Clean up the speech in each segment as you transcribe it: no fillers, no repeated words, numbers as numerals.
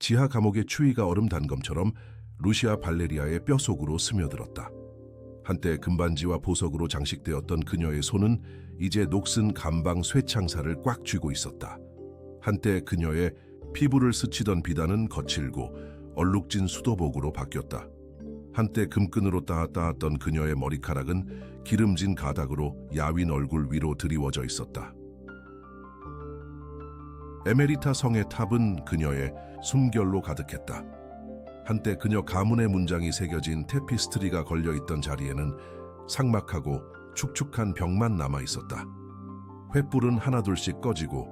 지하 감옥의 추위가 얼음 단검처럼 루시아 발레리아의 뼛속으로 스며들었다. 한때 금반지와 보석으로 장식되었던 그녀의 손은 이제 녹슨 감방 쇠창살을 꽉 쥐고 있었다. 한때 그녀의 피부를 스치던 비단은 거칠고 얼룩진 수도복으로 바뀌었다. 한때 금끈으로 따았던 그녀의 머리카락은 기름진 가닥으로 야윈 얼굴 위로 드리워져 있었다. 에메리타 성의 탑은 그녀의 숨결로 가득했다. 한때 그녀 가문의 문장이 새겨진 테피스트리가 걸려있던 자리에는 삭막하고 축축한 벽만 남아있었다. 횃불은 하나둘씩 꺼지고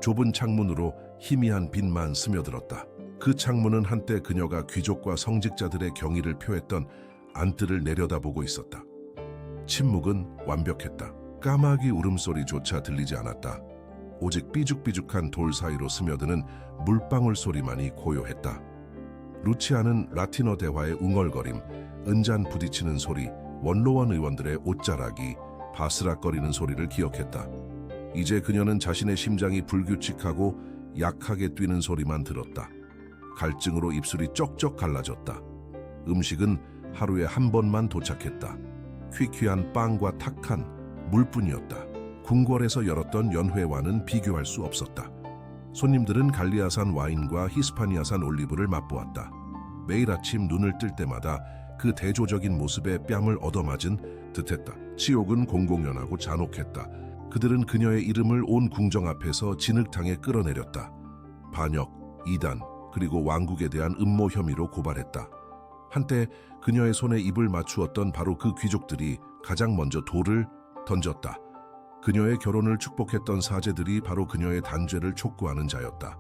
좁은 창문으로 희미한 빛만 스며들었다. 그 창문은 한때 그녀가 귀족과 성직자들의 경의를 표했던 안뜰을 내려다보고 있었다. 침묵은 완벽했다. 까마귀 울음소리조차 들리지 않았다. 오직 삐죽삐죽한 돌 사이로 스며드는 물방울 소리만이 고요했다. 루치아는 라틴어 대화의 웅얼거림, 은잔 부딪히는 소리, 원로원 의원들의 옷자락이 바스락거리는 소리를 기억했다. 이제 그녀는 자신의 심장이 불규칙하고 약하게 뛰는 소리만 들었다. 갈증으로 입술이 쩍쩍 갈라졌다. 음식은 하루에 한 번만 도착했다. 퀴퀴한 빵과 탁한 물뿐이었다. 궁궐에서 열었던 연회와는 비교할 수 없었다. 손님들은 갈리아산 와인과 히스파니아산 올리브를 맛보았다. 매일 아침 눈을 뜰 때마다 그 대조적인 모습에 뺨을 얻어맞은 듯했다. 치욕은 공공연하고 잔혹했다. 그들은 그녀의 이름을 온 궁정 앞에서 진흙탕에 끌어내렸다. 반역, 이단, 그리고 왕국에 대한 음모 혐의로 고발했다. 한때 그녀의 손에 입을 맞추었던 바로 그 귀족들이 가장 먼저 돌을 던졌다. 그녀의 결혼을 축복했던 사제들이 바로 그녀의 단죄를 촉구하는 자였다.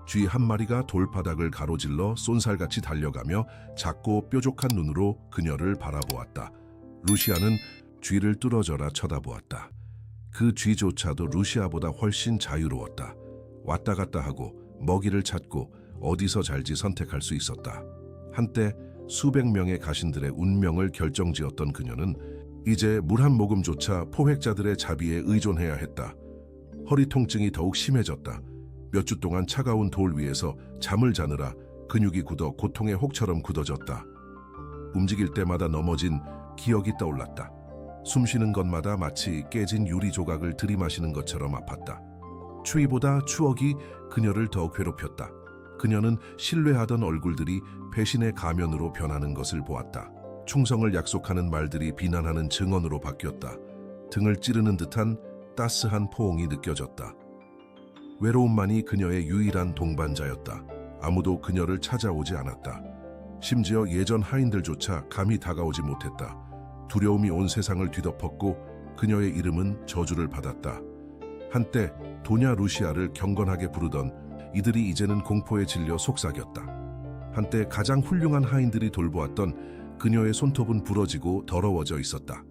쥐 한 마리가 돌바닥을 가로질러 쏜살같이 달려가며 작고 뾰족한 눈으로 그녀를 바라보았다. 루시아는 쥐를 뚫어져라 쳐다보았다. 그 쥐조차도 루시아보다 훨씬 자유로웠다. 왔다 갔다 하고 먹이를 찾고 어디서 잘지 선택할 수 있었다. 한때 수백 명의 가신들의 운명을 결정지었던 그녀는 이제 물 한 모금조차 포획자들의 자비에 의존해야 했다. 허리 통증이 더욱 심해졌다. 몇 주 동안 차가운 돌 위에서 잠을 자느라 근육이 굳어 고통의 혹처럼 굳어졌다. 움직일 때마다 넘어진 기억이 떠올랐다. 숨쉬는 것마다 마치 깨진 유리 조각을 들이마시는 것처럼 아팠다. 추위보다 추억이 그녀를 더 괴롭혔다. 그녀는 신뢰하던 얼굴들이 배신의 가면으로 변하는 것을 보았다. 충성을 약속하는 말들이 비난하는 증언으로 바뀌었다. 등을 찌르는 듯한 따스한 포옹이 느껴졌다. 외로움만이 그녀의 유일한 동반자였다. 아무도 그녀를 찾아오지 않았다. 심지어 예전 하인들조차 감히 다가오지 못했다. 두려움이 온 세상을 뒤덮었고 그녀의 이름은 저주를 받았다. 한때 도냐 루시아를 경건하게 부르던 이들이 이제는 공포에 질려 속삭였다. 한때 가장 훌륭한 하인들이 돌보았던 그녀의 손톱은 부러지고 더러워져 있었다.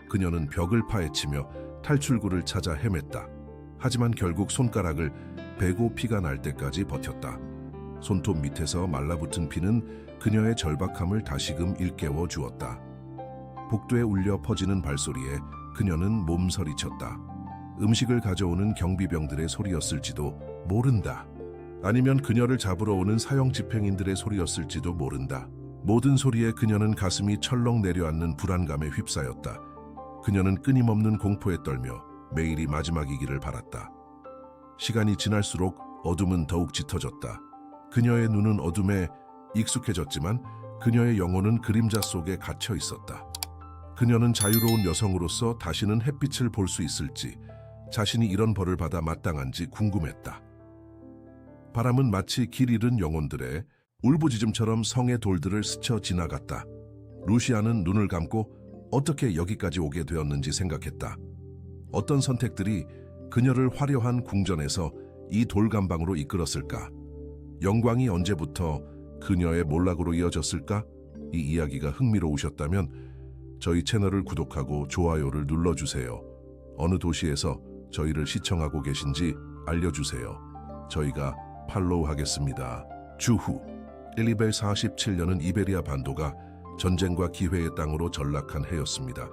그녀는 벽을 파헤치며 탈출구를 찾아 헤맸다. 하지만 결국 손가락을 베고 피가 날 때까지 버텼다. 손톱 밑에서 말라붙은 피는 그녀의 절박함을 다시금 일깨워 주었다. 복도에 울려 퍼지는 발소리에 그녀는 몸서리쳤다. 음식을 가져오는 경비병들의 소리였을지도 모른다. 아니면 그녀를 잡으러 오는 사형 집행인들의 소리였을지도 모른다. 모든 소리에 그녀는 가슴이 철렁 내려앉는 불안감에 휩싸였다. 그녀는 끊임없는 공포에 떨며 매일이 마지막이기를 바랐다. 시간이 지날수록 어둠은 더욱 짙어졌다. 그녀의 눈은 어둠에 익숙해졌지만 그녀의 영혼은 그림자 속에 갇혀 있었다. 그녀는 자유로운 여성으로서 다시는 햇빛을 볼 수 있을지, 자신이 이런 벌을 받아 마땅한지 궁금했다. 바람은 마치 길 잃은 영혼들의 울부짖음처럼 성의 돌들을 스쳐 지나갔다. 루시아는 눈을 감고 어떻게 여기까지 오게 되었는지 생각했다. 어떤 선택들이 그녀를 화려한 궁전에서 이 돌감방으로 이끌었을까? 영광이 언제부터 그녀의 몰락으로 이어졌을까? 이 이야기가 흥미로우셨다면 저희 채널을 구독하고 좋아요를 눌러주세요. 어느 도시에서 저희를 시청하고 계신지 알려주세요. 저희가 팔로우하겠습니다. 주후 1247년은 이베리아 반도가 전쟁과 기회의 땅으로 전락한 해였습니다.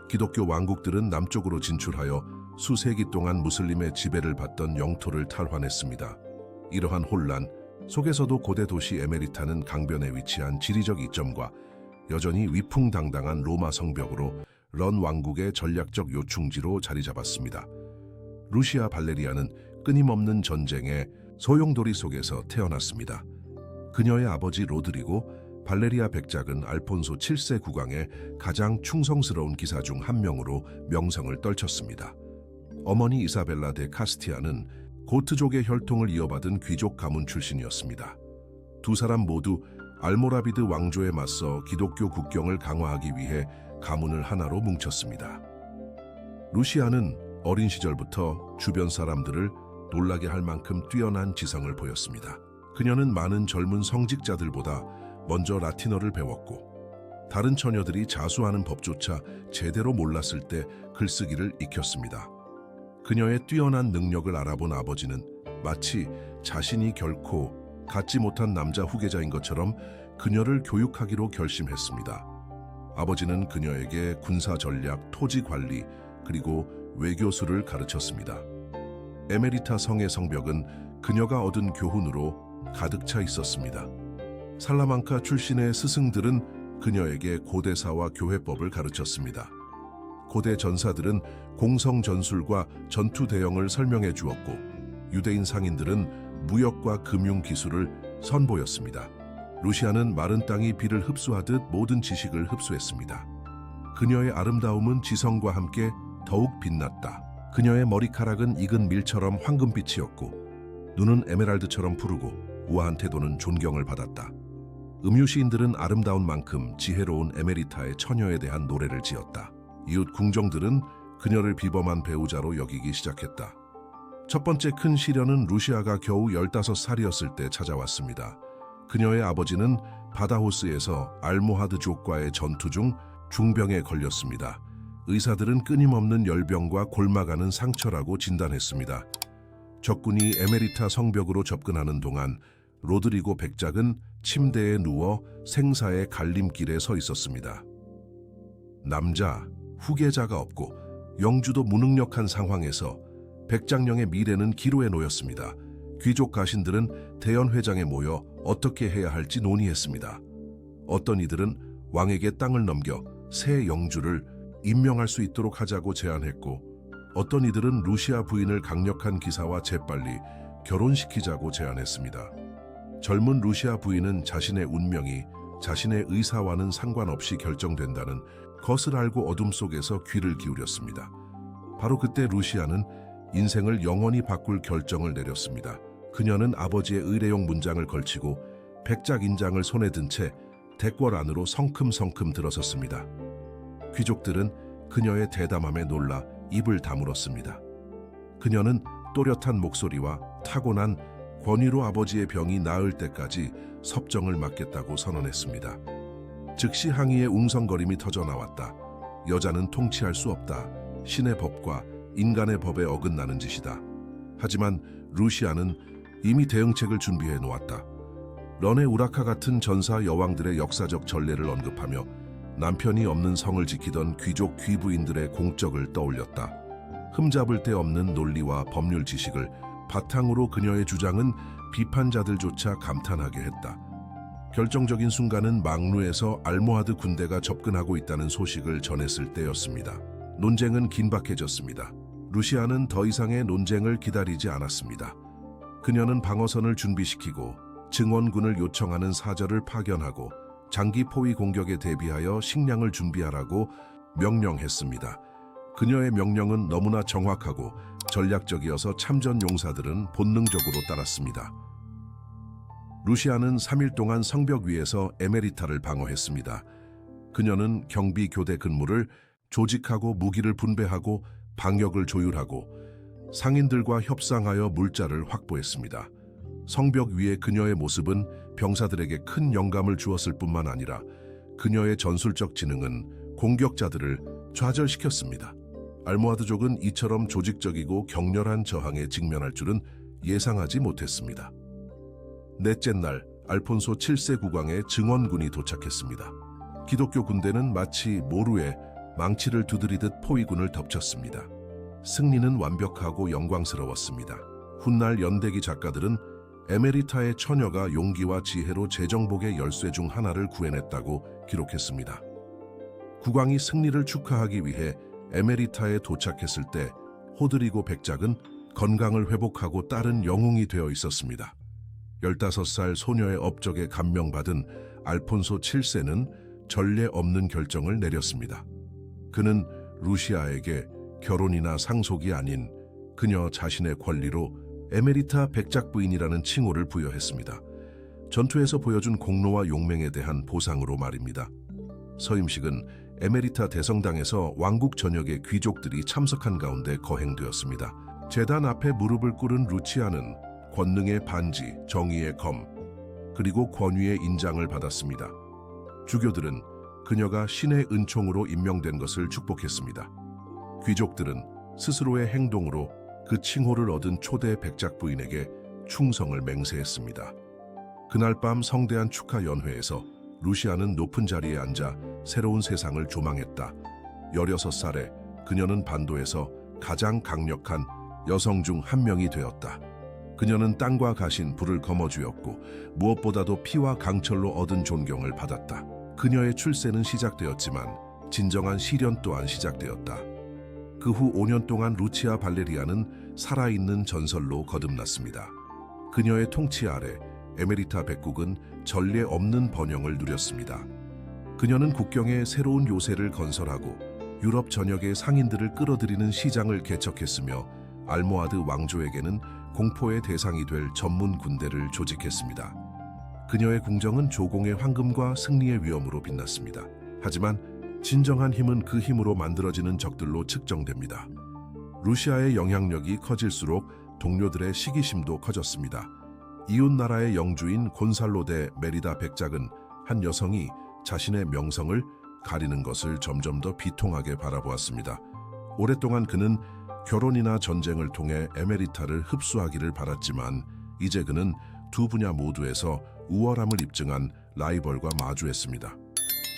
기독교 왕국들은 남쪽으로 진출하여 수세기 동안 무슬림의 지배를 받던 영토를 탈환했습니다. 이러한 혼란, 속에서도 고대 도시 에메리타는 강변에 위치한 지리적 이점과 여전히 위풍당당한 로마 성벽으로 런 왕국의 전략적 요충지로 자리 잡았습니다. 루시아 발레리아는 끊임없는 전쟁의 소용돌이 속에서 태어났습니다. 그녀의 아버지 로드리고 발레리아 백작은 알폰소 7세 국왕의 가장 충성스러운 기사 중 한 명으로 명성을 떨쳤습니다. 어머니 이사벨라 데 카스티아는 고트족의 혈통을 이어받은 귀족 가문 출신이었습니다. 두 사람 모두 알모라비드 왕조에 맞서 기독교 국경을 강화하기 위해 가문을 하나로 뭉쳤습니다. 루시아는 어린 시절부터 주변 사람들을 놀라게 할 만큼 뛰어난 지성을 보였습니다. 그녀는 많은 젊은 성직자들보다 먼저 라틴어를 배웠고 다른 처녀들이 자수하는 법조차 제대로 몰랐을 때 글쓰기를 익혔습니다. 그녀의 뛰어난 능력을 알아본 아버지는 마치 자신이 결코 갖지 못한 남자 후계자인 것처럼 그녀를 교육하기로 결심했습니다. 아버지는 그녀에게 군사 전략, 토지 관리, 그리고 외교술을 가르쳤습니다. 에메리타 성의 성벽은 그녀가 얻은 교훈으로 가득 차 있었습니다. 살라망카 출신의 스승들은 그녀에게 고대사와 교회법을 가르쳤습니다. 고대 전사들은 공성 전술과 전투 대형을 설명해 주었고 유대인 상인들은 무역과 금융 기술을 선보였습니다. 루시아는 마른 땅이 비를 흡수하듯 모든 지식을 흡수했습니다. 그녀의 아름다움은 지성과 함께 더욱 빛났다. 그녀의 머리카락은 익은 밀처럼 황금빛이었고 눈은 에메랄드처럼 푸르고 우아한 태도는 존경을 받았다. 음유시인들은 아름다운 만큼 지혜로운 에메리타의 처녀에 대한 노래를 지었다. 이웃 궁정들은 그녀를 비범한 배우자로 여기기 시작했다. 첫 번째 큰 시련은 루시아가 겨우 15살이었을 때 찾아왔습니다. 그녀의 아버지는 바다호스에서 알모하드족과의 전투 중 중병에 걸렸습니다. 의사들은 끊임없는 열병과 골마가는 상처라고 진단했습니다. 적군이 에메리타 성벽으로 접근하는 동안 로드리고 백작은 침대에 누워 생사의 갈림길에 서 있었습니다. 남자, 후계자가 없고 영주도 무능력한 상황에서 백작령의 미래는 기로에 놓였습니다. 귀족 가신들은 대연회장에 모여 어떻게 해야 할지 논의했습니다. 어떤 이들은 왕에게 땅을 넘겨 새 영주를 임명할 수 있도록 하자고 제안했고 어떤 이들은 루시아 부인을 강력한 기사와 재빨리 결혼시키자고 제안했습니다. 젊은 루시아 부인은 자신의 운명이 자신의 의사와는 상관없이 결정된다는 것을 알고 어둠 속에서 귀를 기울였습니다. 바로 그때 루시아는 인생을 영원히 바꿀 결정을 내렸습니다. 그녀는 아버지의 의례용 문장을 걸치고 백작 인장을 손에 든 채 대궐 안으로 성큼성큼 들어섰습니다. 귀족들은 그녀의 대담함에 놀라 입을 다물었습니다. 그녀는 또렷한 목소리와 타고난 권위로 아버지의 병이 나을 때까지 섭정을 맡겠다고 선언했습니다. 즉시 항의의 웅성거림이 터져나왔다. 여자는 통치할 수 없다. 신의 법과 인간의 법에 어긋나는 짓이다. 하지만 루시아는 이미 대응책을 준비해 놓았다. 런의 우라카 같은 전사 여왕들의 역사적 전례를 언급하며 남편이 없는 성을 지키던 귀족 귀부인들의 공적을 떠올렸다. 흠잡을 데 없는 논리와 법률 지식을 바탕으로 그녀의 주장은 비판자들조차 감탄하게 했다. 결정적인 순간은 망루에서 알모하드 군대가 접근하고 있다는 소식을 전했을 때였습니다. 논쟁은 긴박해졌습니다. 루시아는 더 이상의 논쟁을 기다리지 않았습니다. 그녀는 방어선을 준비시키고 증원군을 요청하는 사절을 파견하고 장기 포위 공격에 대비하여 식량을 준비하라고 명령했습니다. 그녀의 명령은 너무나 정확하고 전략적이어서 참전 용사들은 본능적으로 따랐습니다. 루시아는 3일 동안 성벽 위에서 에메리타를 방어했습니다. 그녀는 경비 교대 근무를 조직하고 무기를 분배하고 방역을 조율하고 상인들과 협상하여 물자를 확보했습니다. 성벽 위의 그녀의 모습은 병사들에게 큰 영감을 주었을 뿐만 아니라 그녀의 전술적 지능은 공격자들을 좌절시켰습니다. 알모하드족은 이처럼 조직적이고 격렬한 저항에 직면할 줄은 예상하지 못했습니다. 넷째 날, 알폰소 7세 국왕의 증원군이 도착했습니다. 기독교 군대는 마치 모루에 망치를 두드리듯 포위군을 덮쳤습니다. 승리는 완벽하고 영광스러웠습니다. 훗날 연대기 작가들은 에메리타의 처녀가 용기와 지혜로 제정복의 열쇠 중 하나를 구해냈다고 기록했습니다. 국왕이 승리를 축하하기 위해 에메리타에 도착했을 때 호드리고 백작은 건강을 회복하고 딸은 영웅이 되어 있었습니다. 15살 소녀의 업적에 감명받은 알폰소 7세는 전례 없는 결정을 내렸습니다. 그는 루시아에게 결혼이나 상속이 아닌 그녀 자신의 권리로 에메리타 백작 부인이라는 칭호를 부여했습니다. 전투에서 보여준 공로와 용맹에 대한 보상으로 말입니다. 서임식은 에메리타 대성당에서 왕국 전역의 귀족들이 참석한 가운데 거행되었습니다. 제단 앞에 무릎을 꿇은 루치아는 권능의 반지, 정의의 검, 그리고 권위의 인장을 받았습니다. 주교들은 그녀가 신의 은총으로 임명된 것을 축복했습니다. 귀족들은 스스로의 행동으로 그 칭호를 얻은 초대 백작 부인에게 충성을 맹세했습니다. 그날 밤 성대한 축하 연회에서 루시아는 높은 자리에 앉아 새로운 세상을 조망했다. 16살에 그녀는 반도에서 가장 강력한 여성 중 한 명이 되었다. 그녀는 땅과 가신 불을 거머쥐었고 무엇보다도 피와 강철로 얻은 존경을 받았다. 그녀의 출세는 시작되었지만 진정한 시련 또한 시작되었다. 그 후 5년 동안 루치아 발레리아는 살아있는 전설로 거듭났습니다. 그녀의 통치 아래 에메리타 백국은 전례 없는 번영을 누렸습니다. 그녀는 국경에 새로운 요새를 건설하고 유럽 전역의 상인들을 끌어들이는 시장을 개척했으며 알모하드 왕조에게는 공포의 대상이 될 전문 군대를 조직했습니다. 그녀의 궁정은 조공의 황금과 승리의 위엄으로 빛났습니다. 하지만 진정한 힘은 그 힘으로 만들어지는 적들로 측정됩니다. 루시아의 영향력이 커질수록 동료들의 시기심도 커졌습니다. 이웃나라의 영주인 곤살로 데 메리다 백작은 한 여성이 자신의 명성을 가리는 것을 점점 더 비통하게 바라보았습니다. 오랫동안 그는 결혼이나 전쟁을 통해 에메리타를 흡수하기를 바랐지만 이제 그는 두 분야 모두에서 우월함을 입증한 라이벌과 마주했습니다.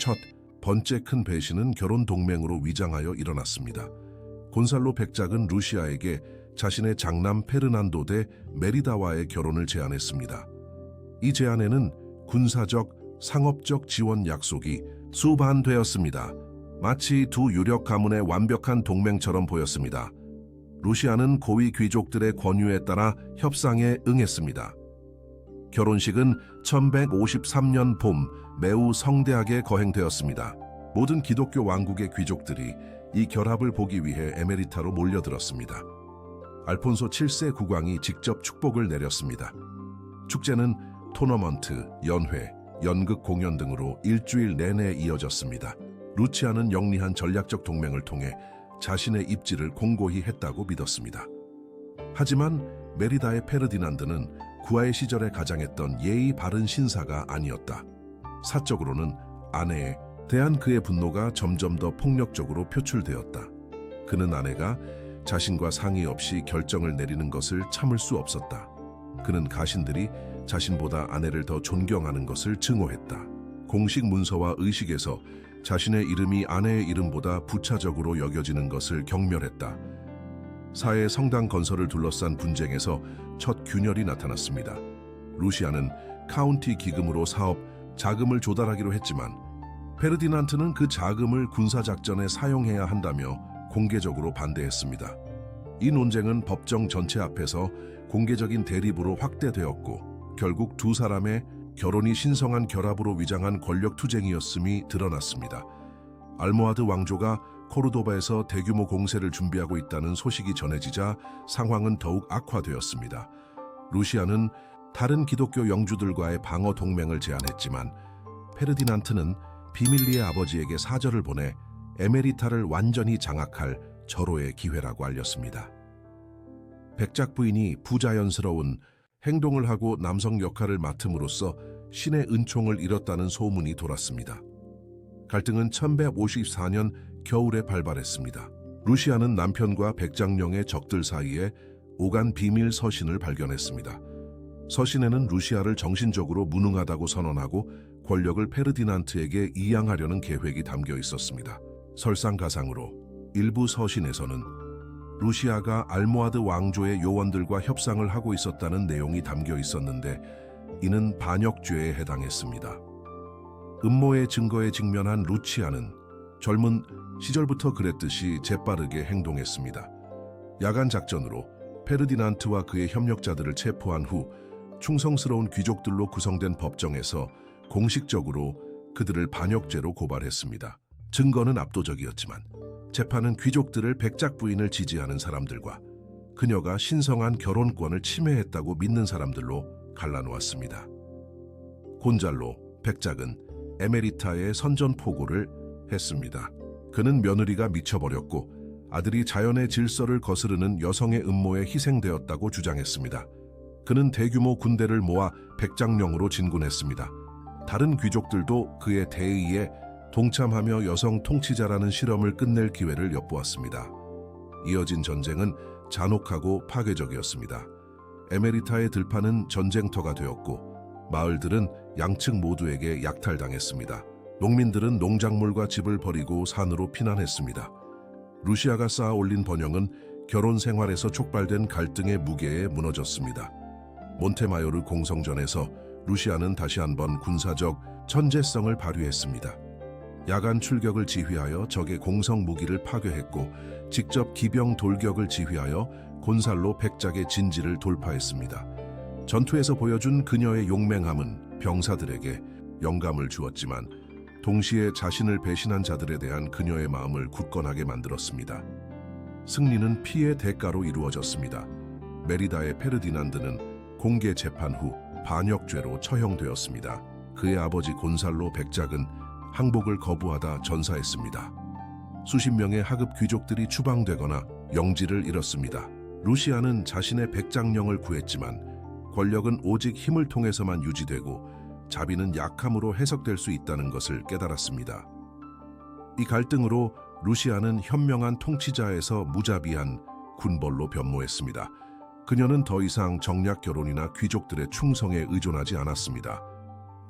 첫 번째 큰 배신은 결혼 동맹으로 위장하여 일어났습니다. 곤살로 백작은 루시아에게 자신의 장남 페르난도 데 메리다와의 결혼을 제안했습니다. 이 제안에는 군사적, 상업적 지원 약속이 수반되었습니다. 마치 두 유력 가문의 완벽한 동맹처럼 보였습니다. 루시아는 고위 귀족들의 권유에 따라 협상에 응했습니다. 결혼식은 1153년 봄 매우 성대하게 거행되었습니다. 모든 기독교 왕국의 귀족들이 이 결합을 보기 위해 에메리타로 몰려들었습니다. 알폰소 7세 국왕이 직접 축복을 내렸습니다. 축제는 토너먼트, 연회, 연극 공연 등으로 일주일 내내 이어졌습니다. 루치아는 영리한 전략적 동맹을 통해 자신의 입지를 공고히 했다고 믿었습니다. 하지만 메리다의 페르디난드는 구하의 시절에 가장했던 예의 바른 신사가 아니었다. 사적으로는 아내에 대한 그의 분노가 점점 더 폭력적으로 표출되었다. 그는 아내가 자신과 상의 없이 결정을 내리는 것을 참을 수 없었다. 그는 가신들이 자신보다 아내를 더 존경하는 것을 증오했다. 공식 문서와 의식에서 자신의 이름이 아내의 이름보다 부차적으로 여겨지는 것을 경멸했다. 사해 성당 건설을 둘러싼 분쟁에서 첫 균열이 나타났습니다. 루시아는 카운티 기금으로 사업 자금을 조달하기로 했지만 페르디난트는 그 자금을 군사작전에 사용해야 한다며 공개적으로 반대했습니다. 이 논쟁은 법정 전체 앞에서 공개적인 대립으로 확대되었고 결국 두 사람의 결혼이 신성한 결합으로 위장한 권력 투쟁이었음이 드러났습니다. 알모하드 왕조가 코르도바에서 대규모 공세를 준비하고 있다는 소식이 전해지자 상황은 더욱 악화되었습니다. 루시아는 다른 기독교 영주들과의 방어 동맹을 제안했지만 페르디난트는 비밀리의 아버지에게 사절을 보내 에메리타를 완전히 장악할 절호의 기회라고 알렸습니다. 백작 부인이 부자연스러운 행동을 하고 남성 역할을 맡음으로써 신의 은총을 잃었다는 소문이 돌았습니다. 갈등은 1154년 겨울에 발발했습니다. 루시아는 남편과 백작령의 적들 사이에 오간 비밀 서신을 발견했습니다. 서신에는 루시아를 정신적으로 무능하다고 선언하고 권력을 페르디난트에게 이양하려는 계획이 담겨 있었습니다. 설상가상으로 일부 서신에서는 루시아가 알모하드 왕조의 요원들과 협상을 하고 있었다는 내용이 담겨 있었는데 이는 반역죄에 해당했습니다. 음모의 증거에 직면한 루치아는 젊은 시절부터 그랬듯이 재빠르게 행동했습니다. 야간 작전으로 페르디난트와 그의 협력자들을 체포한 후 충성스러운 귀족들로 구성된 법정에서 공식적으로 그들을 반역죄로 고발했습니다. 증거는 압도적이었지만 재판은 귀족들을 백작 부인을 지지하는 사람들과 그녀가 신성한 결혼권을 침해했다고 믿는 사람들로 갈라놓았습니다. 곤잘로 백작은 에메리타의 선전포고를 했습니다. 그는 며느리가 미쳐버렸고 아들이 자연의 질서를 거스르는 여성의 음모에 희생되었다고 주장했습니다. 그는 대규모 군대를 모아 백작령으로 진군했습니다. 다른 귀족들도 그의 대의에 동참하며 여성 통치자라는 실험을 끝낼 기회를 엿보았습니다. 이어진 전쟁은 잔혹하고 파괴적이었습니다. 에메리타의 들판은 전쟁터가 되었고 마을들은 양측 모두에게 약탈당했습니다. 농민들은 농작물과 집을 버리고 산으로 피난했습니다. 루시아가 쌓아 올린 번영은 결혼 생활에서 촉발된 갈등의 무게에 무너졌습니다. 몬테마요르 공성전에서 루시아는 다시 한번 군사적 천재성을 발휘했습니다. 야간 출격을 지휘하여 적의 공성 무기를 파괴했고 직접 기병 돌격을 지휘하여 곤살로 백작의 진지를 돌파했습니다. 전투에서 보여준 그녀의 용맹함은 병사들에게 영감을 주었지만 동시에 자신을 배신한 자들에 대한 그녀의 마음을 굳건하게 만들었습니다. 승리는 피의 대가로 이루어졌습니다. 메리다의 페르디난드는 공개 재판 후 반역죄로 처형되었습니다. 그의 아버지 곤살로 백작은 항복을 거부하다 전사했습니다. 수십 명의 하급 귀족들이 추방되거나 영지를 잃었습니다. 루시아는 자신의 백작령을 구했지만 권력은 오직 힘을 통해서만 유지되고 자비는 약함으로 해석될 수 있다는 것을 깨달았습니다. 이 갈등으로 루시아는 현명한 통치자에서 무자비한 군벌로 변모했습니다. 그녀는 더 이상 정략 결혼이나 귀족들의 충성에 의존하지 않았습니다.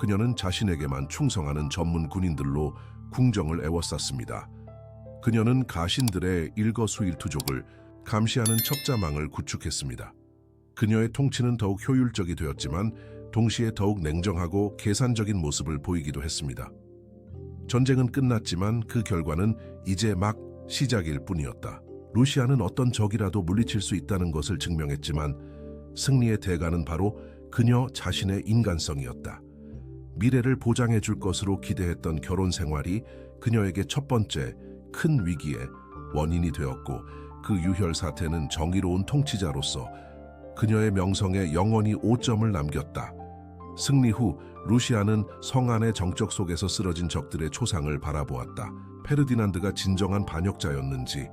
그녀는 자신에게만 충성하는 전문 군인들로 궁정을 에워쌌습니다. 그녀는 가신들의 일거수일투족을 감시하는 첩자망을 구축했습니다. 그녀의 통치는 더욱 효율적이 되었지만 동시에 더욱 냉정하고 계산적인 모습을 보이기도 했습니다. 전쟁은 끝났지만 그 결과는 이제 막 시작일 뿐이었다. 루시아는 어떤 적이라도 물리칠 수 있다는 것을 증명했지만 승리의 대가는 바로 그녀 자신의 인간성이었다. 미래를 보장해 줄 것으로 기대했던 결혼 생활이 그녀에게 첫 번째 큰 위기의 원인이 되었고 그 유혈 사태는 정의로운 통치자로서 그녀의 명성에 영원히 오점을 남겼다. 승리 후 루시아는 성 안의 정적 속에서 쓰러진 적들의 초상을 바라보았다. 페르디난드가 진정한 반역자였는지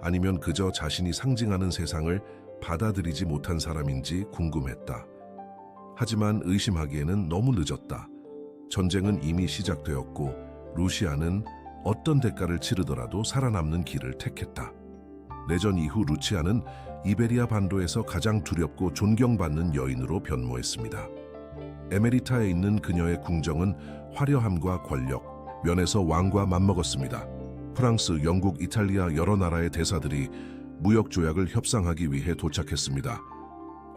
아니면 그저 자신이 상징하는 세상을 받아들이지 못한 사람인지 궁금했다. 하지만 의심하기에는 너무 늦었다. 전쟁은 이미 시작되었고 루시아는 어떤 대가를 치르더라도 살아남는 길을 택했다. 내전 이후 루치아는 이베리아 반도에서 가장 두렵고 존경받는 여인으로 변모했습니다. 에메리타에 있는 그녀의 궁정은 화려함과 권력, 면에서 왕과 맞먹었습니다. 프랑스, 영국, 이탈리아 여러 나라의 대사들이 무역 조약을 협상하기 위해 도착했습니다.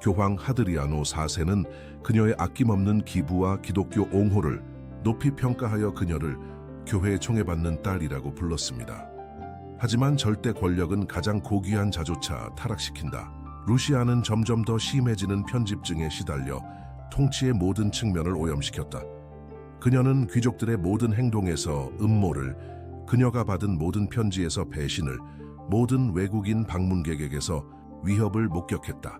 교황 하드리아노 4세는 그녀의 아낌없는 기부와 기독교 옹호를 높이 평가하여 그녀를 교회에 총애받는 딸이라고 불렀습니다. 하지만 절대 권력은 가장 고귀한 자조차 타락시킨다. 루시아는 점점 더 심해지는 편집증에 시달려 통치의 모든 측면을 오염시켰다. 그녀는 귀족들의 모든 행동에서 음모를, 그녀가 받은 모든 편지에서 배신을, 모든 외국인 방문객에게서 위협을 목격했다.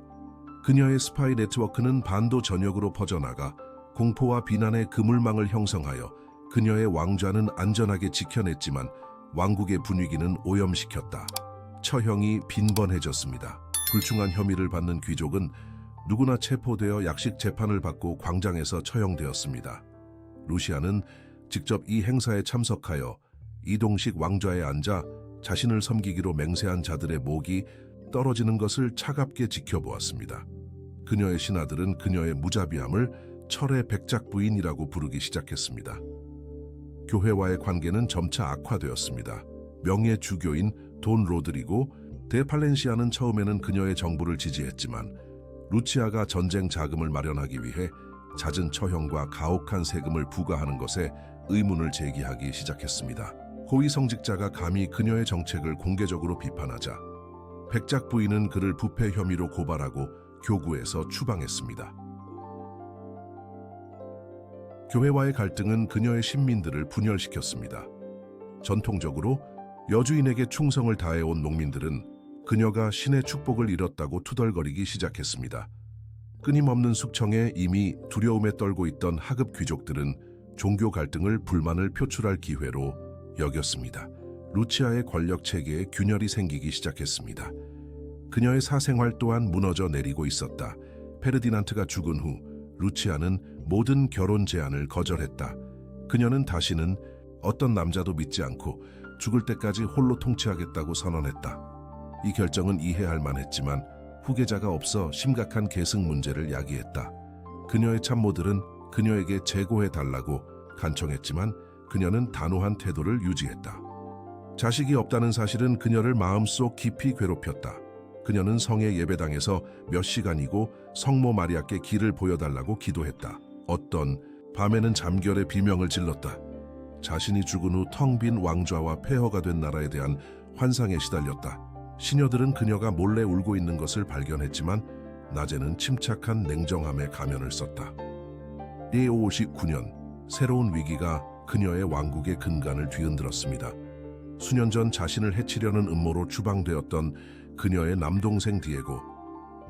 그녀의 스파이 네트워크는 반도 전역으로 퍼져나가 공포와 비난의 그물망을 형성하여 그녀의 왕좌는 안전하게 지켜냈지만 왕국의 분위기는 오염시켰다. 처형이 빈번해졌습니다. 불충한 혐의를 받는 귀족은 누구나 체포되어 약식 재판을 받고 광장에서 처형되었습니다. 루시아는 직접 이 행사에 참석하여 이동식 왕좌에 앉아 자신을 섬기기로 맹세한 자들의 목이 떨어지는 것을 차갑게 지켜보았습니다. 그녀의 신하들은 그녀의 무자비함을 철의 백작 부인이라고 부르기 시작했습니다. 교회와의 관계는 점차 악화되었습니다. 명예 주교인 돈 로드리고 데팔렌시아는 처음에는 그녀의 정부를 지지했지만 루치아가 전쟁 자금을 마련하기 위해 잦은 처형과 가혹한 세금을 부과하는 것에 의문을 제기하기 시작했습니다. 고위성직자가 감히 그녀의 정책을 공개적으로 비판하자 백작 부인은 그를 부패 혐의로 고발하고 교구에서 추방했습니다. 교회와의 갈등은 그녀의 신민들을 분열시켰습니다. 전통적으로 여주인에게 충성을 다해온 농민들은 그녀가 신의 축복을 잃었다고 투덜거리기 시작했습니다. 끊임없는 숙청에 이미 두려움에 떨고 있던 하급 귀족들은 종교 갈등을 불만을 표출할 기회로 여겼습니다. 루치아의 권력 체계에 균열이 생기기 시작했습니다. 그녀의 사생활 또한 무너져 내리고 있었다. 페르디난트가 죽은 후 루치아는 모든 결혼 제안을 거절했다. 그녀는 다시는 어떤 남자도 믿지 않고 죽을 때까지 홀로 통치하겠다고 선언했다. 이 결정은 이해할 만했지만 후계자가 없어 심각한 계승 문제를 야기했다. 그녀의 참모들은 그녀에게 재고해달라고 간청했지만 그녀는 단호한 태도를 유지했다. 자식이 없다는 사실은 그녀를 마음속 깊이 괴롭혔다. 그녀는 성의 예배당에서 몇 시간이고 성모 마리아께 길을 보여달라고 기도했다. 어떤 밤에는 잠결에 비명을 질렀다. 자신이 죽은 후 텅 빈 왕좌와 폐허가 된 나라에 대한 환상에 시달렸다. 시녀들은 그녀가 몰래 울고 있는 것을 발견했지만 낮에는 침착한 냉정함의 가면을 썼다. 1559년 새로운 위기가 그녀의 왕국의 근간을 뒤흔들었습니다. 수년 전 자신을 해치려는 음모로 추방되었던 그녀의 남동생 디에고,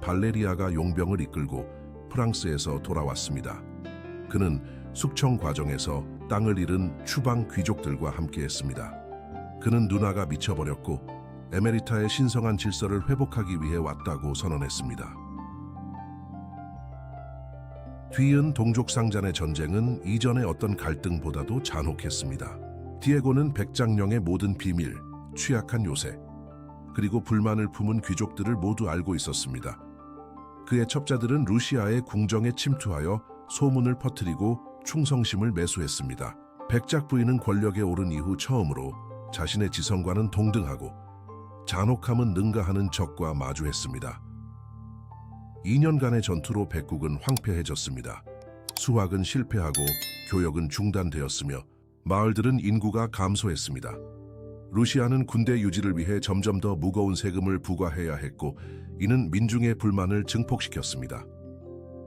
발레리아가 용병을 이끌고 프랑스에서 돌아왔습니다. 그는 숙청 과정에서 땅을 잃은 추방 귀족들과 함께했습니다. 그는 누나가 미쳐버렸고 에메리타의 신성한 질서를 회복하기 위해 왔다고 선언했습니다. 뒤이은 동족상잔의 전쟁은 이전의 어떤 갈등보다도 잔혹했습니다. 디에고는 백장령의 모든 비밀, 취약한 요새, 그리고 불만을 품은 귀족들을 모두 알고 있었습니다. 그의 첩자들은 루시아의 궁정에 침투하여 소문을 퍼뜨리고 충성심을 매수했습니다. 백작 부인은 권력에 오른 이후 처음으로 자신의 지성과는 동등하고 잔혹함은 능가하는 적과 마주했습니다. 2년간의 전투로 백국은 황폐해졌습니다. 수확은 실패하고 교역은 중단되었으며 마을들은 인구가 감소했습니다. 루시아는 군대 유지를 위해 점점 더 무거운 세금을 부과해야 했고 이는 민중의 불만을 증폭시켰습니다.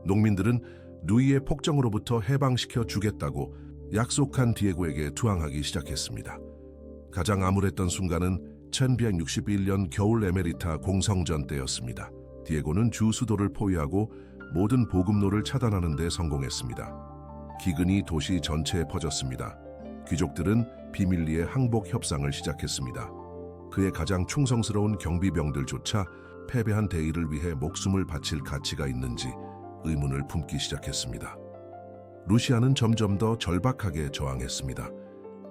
농민들은 누이의 폭정으로부터 해방시켜 주겠다고 약속한 디에고에게 투항하기 시작했습니다. 가장 암울했던 순간은 1161년 겨울 에메리타 공성전 때였습니다. 디에고는 주 수도를 포위하고 모든 보급로를 차단하는 데 성공했습니다. 기근이 도시 전체에 퍼졌습니다. 귀족들은 비밀리에 항복 협상을 시작했습니다. 그의 가장 충성스러운 경비병들조차 패배한 대의를 위해 목숨을 바칠 가치가 있는지 의문을 품기 시작했습니다. 루시아는 점점 더 절박하게 저항했습니다.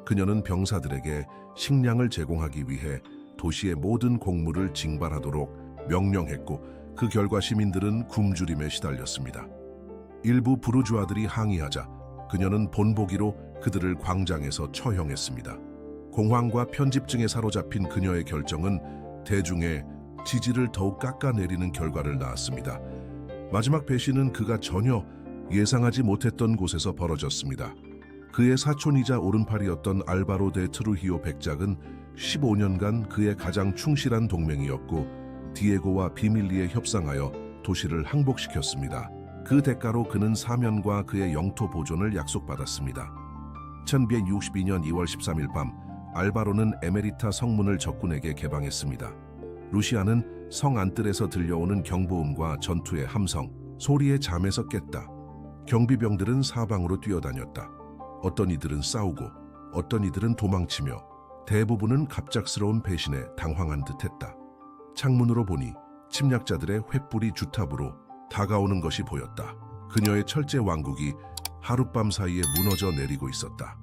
그녀는 병사들에게 식량을 제공하기 위해 도시의 모든 곡물을 징발하도록 명령했고 그 결과 시민들은 굶주림에 시달렸습니다. 일부 부르주아들이 항의하자 그녀는 본보기로 그들을 광장에서 처형했습니다. 공황과 편집증에 사로잡힌 그녀의 결정은 대중의 지지를 더욱 깎아내리는 결과를 낳았습니다. 마지막 배신은 그가 전혀 예상하지 못했던 곳에서 벌어졌습니다. 그의 사촌이자 오른팔이었던 알바로 데 트루히오 백작은 15년간 그의 가장 충실한 동맹이었고 디에고와 비밀리에 협상하여 도시를 항복시켰습니다. 그 대가로 그는 사면과 그의 영토 보존을 약속받았습니다. 1262년 2월 13일 밤 알바로는 에메리타 성문을 적군에게 개방했습니다. 루시아는 성 안뜰에서 들려오는 경보음과 전투의 함성, 소리에 잠에서 깼다. 경비병들은 사방으로 뛰어다녔다. 어떤 이들은 싸우고 어떤 이들은 도망치며 대부분은 갑작스러운 배신에 당황한 듯했다. 창문으로 보니 침략자들의 횃불이 주탑으로 다가오는 것이 보였다. 그녀의 철제 왕국이 하룻밤 사이에 무너져 내리고 있었다.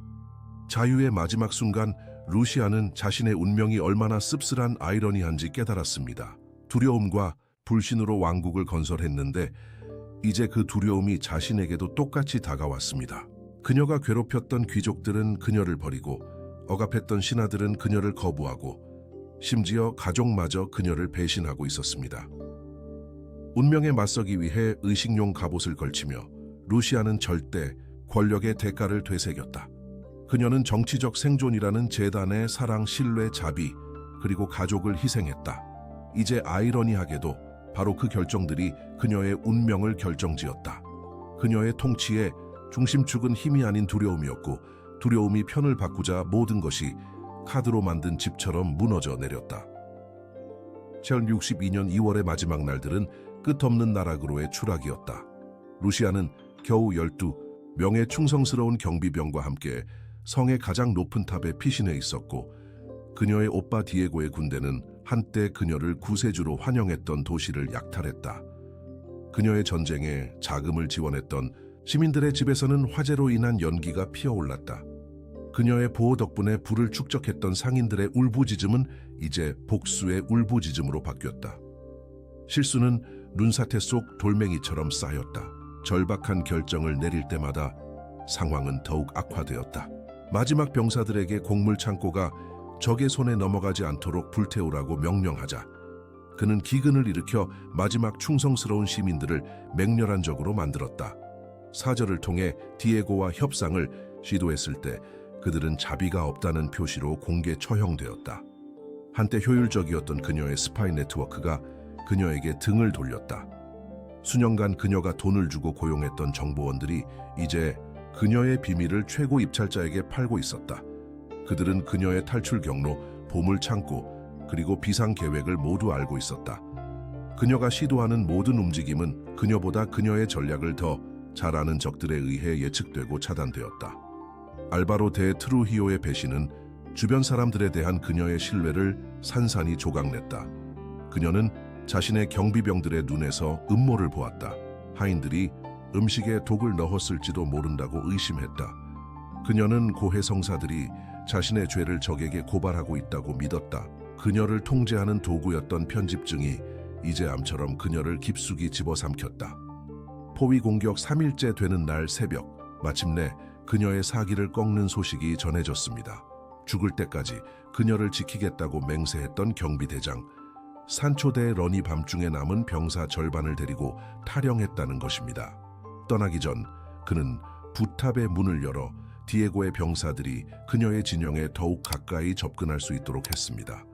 자유의 마지막 순간 루시아는 자신의 운명이 얼마나 씁쓸한 아이러니한지 깨달았습니다. 두려움과 불신으로 왕국을 건설했는데 이제 그 두려움이 자신에게도 똑같이 다가왔습니다. 그녀가 괴롭혔던 귀족들은 그녀를 버리고 억압했던 신하들은 그녀를 거부하고 심지어 가족마저 그녀를 배신하고 있었습니다. 운명에 맞서기 위해 의식용 갑옷을 걸치며 루시아는 절대 권력의 대가를 되새겼다. 그녀는 정치적 생존이라는 재단의 사랑, 신뢰, 자비, 그리고 가족을 희생했다. 이제 아이러니하게도 바로 그 결정들이 그녀의 운명을 결정지었다. 그녀의 통치의 중심축은 힘이 아닌 두려움이었고, 두려움이 편을 바꾸자 모든 것이 카드로 만든 집처럼 무너져 내렸다. 1062년 2월의 마지막 날들은 끝없는 나락으로의 추락이었다. 루시아는 겨우 12명의 충성스러운 경비병과 함께 성의 가장 높은 탑에 피신해 있었고, 그녀의 오빠 디에고의 군대는 한때 그녀를 구세주로 환영했던 도시를 약탈했다. 그녀의 전쟁에 자금을 지원했던 시민들의 집에서는 화재로 인한 연기가 피어올랐다. 그녀의 보호 덕분에 부를 축적했던 상인들의 울부짖음은 이제 복수의 울부짖음으로 바뀌었다. 실수는 눈사태 속 돌멩이처럼 쌓였다. 절박한 결정을 내릴 때마다 상황은 더욱 악화되었다. 마지막 병사들에게 곡물 창고가 적의 손에 넘어가지 않도록 불태우라고 명령하자 그는 기근을 일으켜 마지막 충성스러운 시민들을 맹렬한 적으로 만들었다. 사절을 통해 디에고와 협상을 시도했을 때 그들은 자비가 없다는 표시로 공개 처형되었다. 한때 효율적이었던 그녀의 스파이 네트워크가 그녀에게 등을 돌렸다. 수년간 그녀가 돈을 주고 고용했던 정보원들이 이제 그녀의 비밀을 최고 입찰자에게 팔고 있었다. 그들은 그녀의 탈출 경로, 보물 창고, 그리고 비상 계획을 모두 알고 있었다. 그녀가 시도하는 모든 움직임은 그녀보다 그녀의 전략을 더 잘 아는 적들에 의해 예측되고 차단되었다. 알바로 데 트루히오의 배신은 주변 사람들에 대한 그녀의 신뢰를 산산이 조각냈다. 그녀는 자신의 경비병들의 눈에서 음모를 보았다. 하인들이 음식에 독을 넣었을지도 모른다고 의심했다. 그녀는 고해성사들이 자신의 죄를 적에게 고발하고 있다고 믿었다. 그녀를 통제하는 도구였던 편집증이 이제 암처럼 그녀를 깊숙이 집어삼켰다. 포위 공격 3일째 되는 날 새벽, 마침내 그녀의 사기를 꺾는 소식이 전해졌습니다. 죽을 때까지 그녀를 지키겠다고 맹세했던 경비대장 산초대 런이 밤중에 남은 병사 절반을 데리고 탈영했다는 것입니다. 떠나기 전 그는 부탑의 문을 열어 디에고의 병사들이 그녀의 진영에 더욱 가까이 접근할 수 있도록 했습니다.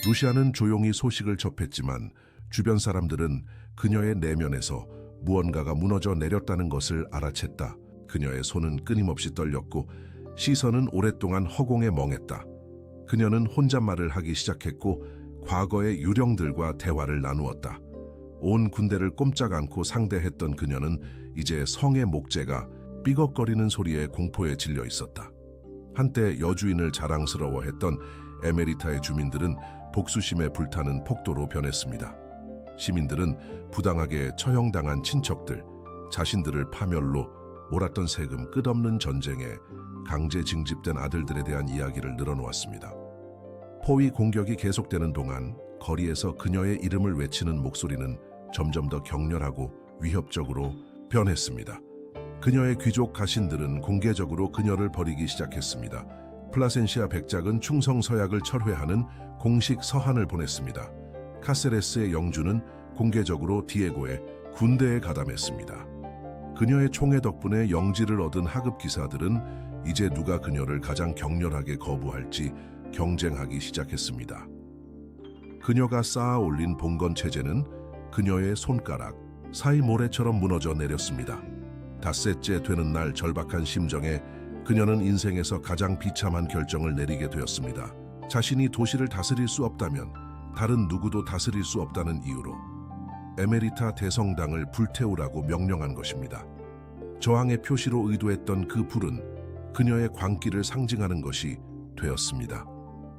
루시아는 조용히 소식을 접했지만 주변 사람들은 그녀의 내면에서 무언가가 무너져 내렸다는 것을 알아챘다. 그녀의 손은 끊임없이 떨렸고 시선은 오랫동안 허공에 멍했다. 그녀는 혼잣말을 하기 시작했고 과거의 유령들과 대화를 나누었다. 온 군대를 꼼짝 않고 상대했던 그녀는 이제 성의 목재가 삐걱거리는 소리에 공포에 질려 있었다. 한때 여주인을 자랑스러워했던 에메리타의 주민들은 복수심에 불타는 폭도로 변했습니다. 시민들은 부당하게 처형당한 친척들, 자신들을 파멸로 몰았던 세금 끝없는 전쟁에 강제 징집된 아들들에 대한 이야기를 늘어놓았습니다. 포위 공격이 계속되는 동안 거리에서 그녀의 이름을 외치는 목소리는 점점 더 격렬하고 위협적으로 변했습니다. 그녀의 귀족 가신들은 공개적으로 그녀를 버리기 시작했습니다. 플라센시아 백작은 충성 서약을 철회하는 공식 서한을 보냈습니다. 카세레스의 영주는 공개적으로 디에고의 군대에 가담했습니다. 그녀의 총애 덕분에 영지를 얻은 하급 기사들은 이제 누가 그녀를 가장 격렬하게 거부할지 경쟁하기 시작했습니다. 그녀가 쌓아 올린 봉건 체제는 그녀의 손가락 사이 모래처럼 무너져 내렸습니다. 닷새째 되는 날 절박한 심정에 그녀는 인생에서 가장 비참한 결정을 내리게 되었습니다. 자신이 도시를 다스릴 수 없다면 다른 누구도 다스릴 수 없다는 이유로 에메리타 대성당을 불태우라고 명령한 것입니다. 저항의 표시로 의도했던 그 불은 그녀의 광기를 상징하는 것이 되었습니다.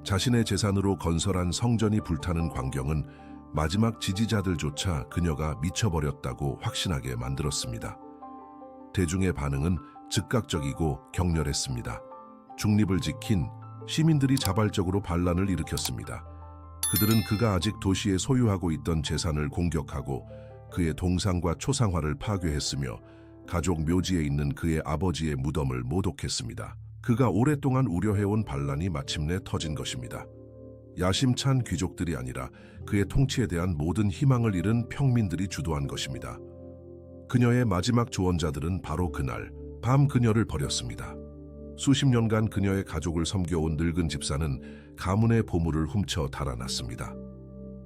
자신의 재산으로 건설한 성전이 불타는 광경은 마지막 지지자들조차 그녀가 미쳐버렸다고 확신하게 만들었습니다. 대중의 반응은 즉각적이고 격렬했습니다. 중립을 지킨 시민들이 자발적으로 반란을 일으켰습니다. 그들은 그가 아직 도시에 소유하고 있던 재산을 공격하고 그의 동상과 초상화를 파괴했으며 가족 묘지에 있는 그의 아버지의 무덤을 모독했습니다. 그가 오랫동안 우려해온 반란이 마침내 터진 것입니다. 야심찬 귀족들이 아니라 그의 통치에 대한 모든 희망을 잃은 평민들이 주도한 것입니다. 그녀의 마지막 조언자들은 바로 그날 밤 그녀를 버렸습니다. 수십 년간 그녀의 가족을 섬겨온 늙은 집사는 가문의 보물을 훔쳐 달아났습니다.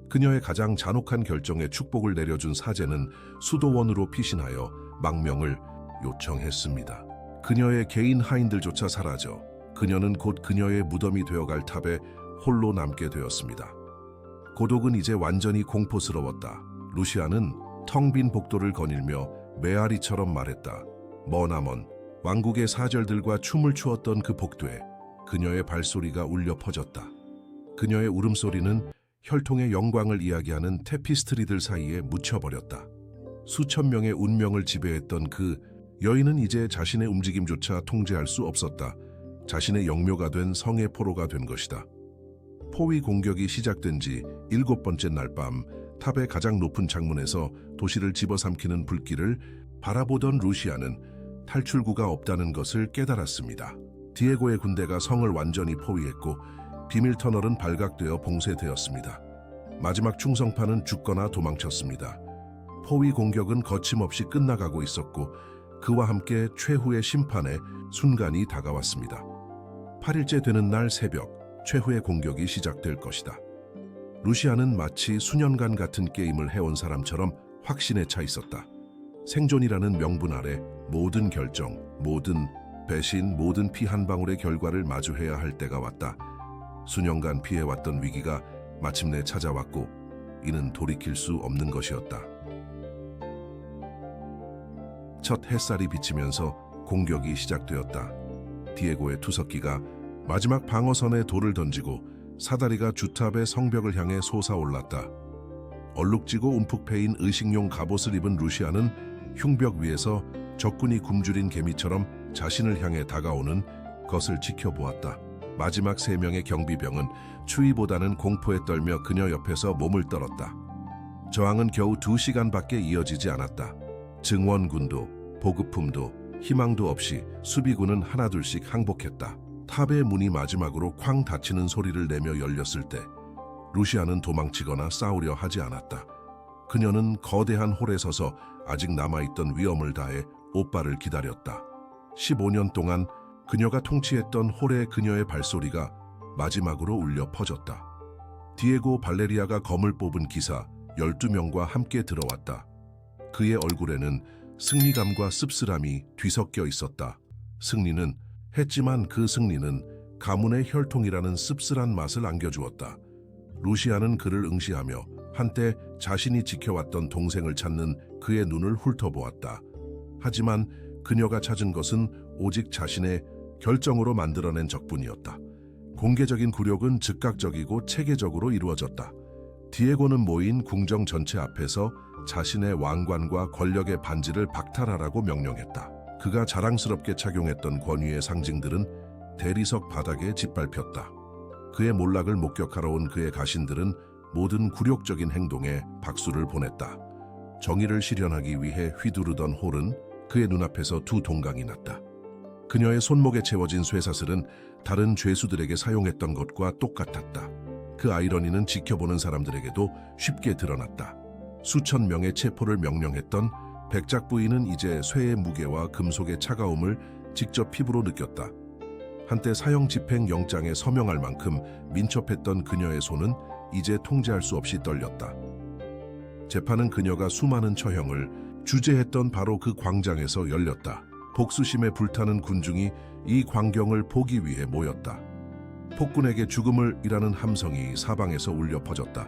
그녀의 가장 잔혹한 결정에 축복을 내려준 사제는 수도원으로 피신하여 망명을 요청했습니다. 그녀의 개인 하인들조차 사라져 그녀는 곧 그녀의 무덤이 되어갈 탑에 홀로 남게 되었습니다. 고독은 이제 완전히 공포스러웠다. 루시아는 텅 빈 복도를 거닐며 메아리처럼 말했다. 머나먼 왕국의 사절들과 춤을 추었던 그 복도에 그녀의 발소리가 울려 퍼졌다. 그녀의 울음소리는 혈통의 영광을 이야기하는 테피스트리들 사이에 묻혀버렸다. 수천 명의 운명을 지배했던 그 여인은 이제 자신의 움직임조차 통제할 수 없었다. 자신의 영묘가 된 성의 포로가 된 것이다. 포위 공격이 시작된 지 7번째 날 밤 탑의 가장 높은 창문에서 도시를 집어삼키는 불길을 바라보던 루시아는 탈출구가 없다는 것을 깨달았습니다. 디에고의 군대가 성을 완전히 포위했고 비밀 터널은 발각되어 봉쇄되었습니다. 마지막 충성파는 죽거나 도망쳤습니다. 포위 공격은 거침없이 끝나가고 있었고 그와 함께 최후의 심판의 순간이 다가왔습니다. 8일째 되는 날 새벽 최후의 공격이 시작될 것이다. 루시아는 마치 수년간 같은 게임을 해온 사람처럼 확신에 차 있었다. 생존이라는 명분 아래 모든 결정, 모든 배신, 모든 피 한 방울의 결과를 마주해야 할 때가 왔다. 수년간 피해왔던 위기가 마침내 찾아왔고 이는 돌이킬 수 없는 것이었다. 첫 햇살이 비치면서 공격이 시작되었다. 디에고의 투석기가 마지막 방어선에 돌을 던지고 사다리가 주탑의 성벽을 향해 솟아올랐다. 얼룩지고 움푹 패인 의식용 갑옷을 입은 루시아는 흉벽 위에서 적군이 굶주린 개미처럼 자신을 향해 다가오는 것을 지켜보았다. 마지막 3명의 경비병은 추위보다는 공포에 떨며 그녀 옆에서 몸을 떨었다. 저항은 겨우 2시간밖에 이어지지 않았다. 증원군도, 보급품도, 희망도 없이 수비군은 하나둘씩 항복했다. 탑의 문이 마지막으로 쾅 닫히는 소리를 내며 열렸을 때 루시아는 도망치거나 싸우려 하지 않았다. 그녀는 거대한 홀에 서서 아직 남아있던 위험을 다해 오빠를 기다렸다. 15년 동안 그녀가 통치했던 홀의 그녀의 발소리가 마지막으로 울려 퍼졌다. 디에고 발레리아가 검을 뽑은 기사 12명과 함께 들어왔다. 그의 얼굴에는 승리감과 씁쓸함이 뒤섞여 있었다. 승리는 했지만 그 승리는 가문의 혈통이라는 씁쓸한 맛을 안겨주었다. 루시아는 그를 응시하며 한때 자신이 지켜왔던 동생을 찾는 그의 눈을 훑어보았다. 하지만 그녀가 찾은 것은 오직 자신의 결정으로 만들어낸 적뿐이었다. 공개적인 굴욕은 즉각적이고 체계적으로 이루어졌다. 디에고는 모인 궁정 전체 앞에서 자신의 왕관과 권력의 반지를 박탈하라고 명령했다. 그가 자랑스럽게 착용했던 권위의 상징들은 대리석 바닥에 짓밟혔다. 그의 몰락을 목격하러 온 그의 가신들은 모든 굴욕적인 행동에 박수를 보냈다. 정의를 실현하기 위해 휘두르던 홀은 그의 눈앞에서 두 동강이 났다. 그녀의 손목에 채워진 쇠사슬은 다른 죄수들에게 사용했던 것과 똑같았다. 그 아이러니는 지켜보는 사람들에게도 쉽게 드러났다. 수천 명의 체포를 명령했던 백작 부인은 이제 쇠의 무게와 금속의 차가움을 직접 피부로 느꼈다. 한때 사형 집행 영장에 서명할 만큼 민첩했던 그녀의 손은 이제 통제할 수 없이 떨렸다. 재판은 그녀가 수많은 처형을 주재했던 바로 그 광장에서 열렸다. 복수심에 불타는 군중이 이 광경을 보기 위해 모였다. 폭군에게 죽음을 이라는 함성이 사방에서 울려 퍼졌다.